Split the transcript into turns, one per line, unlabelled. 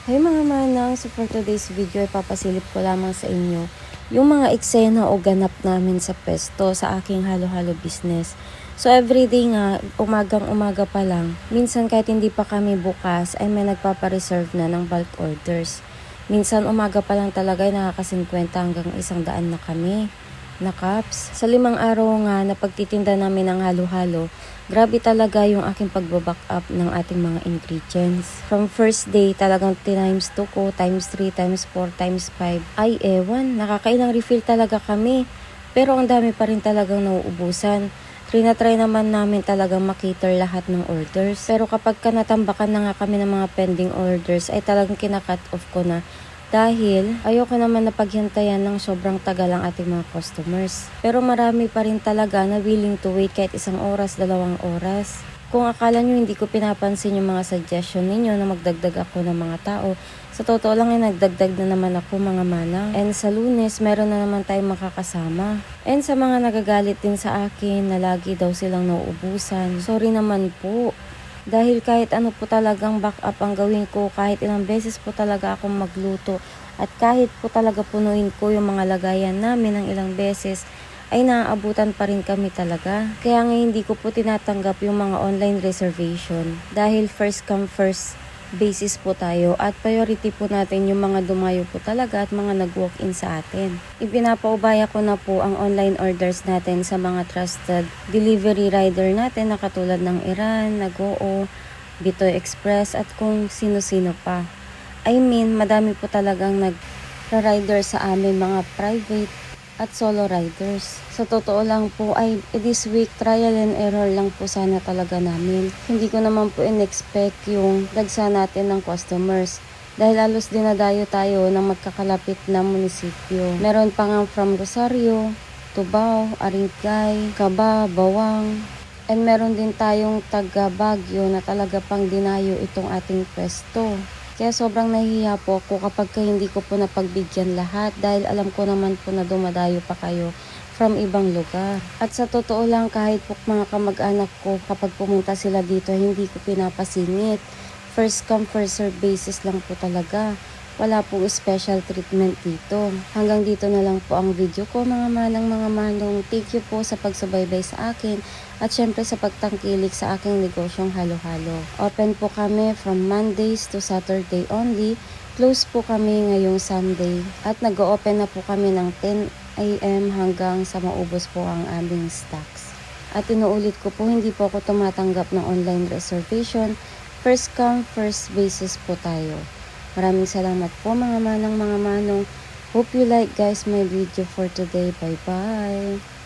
Hey mga manang, so for today's video ay papasilip ko lamang sa inyo yung mga eksena o ganap namin sa pesto sa aking halo-halo business. So everyday nga, umagang-umaga pa lang, minsan kahit hindi pa kami bukas ay may nagpapareserve na ng bulk orders. Minsan umaga pa lang talaga ay nakaka-50 hanggang 100 na kami na cups. Sa 5 araw nga na pagtitinda namin ng halo-halo, grabe talaga yung aking pagbaback up ng ating mga ingredients. From first day, talagang times 2 ko, times 3, times 4, times 5. Ay ewan, nakakailang refill talaga kami. Pero ang dami pa rin talagang nauubusan. Trinatry naman namin talagang makater lahat ng orders. Pero kapag natambakan na nga kami ng mga pending orders, ay talagang kinakat off ko na. Dahil ayoko naman na paghintayan ng sobrang tagal ang ating mga customers. Pero marami pa rin talaga na willing to wait kahit 1 oras, 2 oras. Kung akala nyo hindi ko pinapansin yung mga suggestion ninyo na magdagdag ako ng mga tao, sa totoo lang ay nagdagdag na naman ako mga manang. And sa Lunes, meron na naman tayong makakasama. And sa mga nagagalit din sa akin na lagi daw silang nauubusan, sorry naman po. Dahil kahit ano po talagang backup ang gawin ko, kahit ilang beses po talaga akong magluto at kahit po talaga punuin ko yung mga lagayan namin ng ilang beses, ay naaabutan pa rin kami talaga. Kaya nga hindi ko po tinatanggap yung mga online reservation dahil first come first basis po tayo at priority po natin yung mga dumayo po talaga at mga nag-walk-in sa atin. Ipinapaubaya ko na po ang online orders natin sa mga trusted delivery rider natin na katulad ng Iran, Nagoo, Bitoy Express at kung sino-sino pa. I mean, madami po talagang nag-rider sa amin, mga private at solo riders. Sa totoo lang po ay this week trial and error lang po sana talaga namin. Hindi ko naman po in-expect yung dagsa natin ng customers. Dahil halos dinadayo tayo ng magkakalapit na munisipyo. Meron pa nga from Rosario, Tubao, Aringay, Caba, Bawang. And meron din tayong taga Baguio na talaga pang dinayo itong ating pwesto. Kaya sobrang nahihiya po ako kapag hindi ko po napagbigyan lahat dahil alam ko naman po na dumadayo pa kayo from ibang lugar. At sa totoo lang kahit po mga kamag-anak ko kapag pumunta sila dito hindi ko pinapasingit. First come first serve basis lang po talaga. Wala pong special treatment dito. Hanggang dito na lang po ang video ko mga manang mga manong. Thank you po sa pagsubaybay sa akin at syempre sa pagtangkilik sa aking negosyong halo-halo. Open po kami from Mondays to Saturday only. Close po kami ngayong Sunday at nag-open na po kami ng 10 AM hanggang sa maubos po ang aming stocks. At inuulit ko po, hindi po ako tumatanggap ng online reservation. First come, first basis po tayo. Maraming salamat po mga manang mga manong. Hope you like guys my video for today. Bye bye.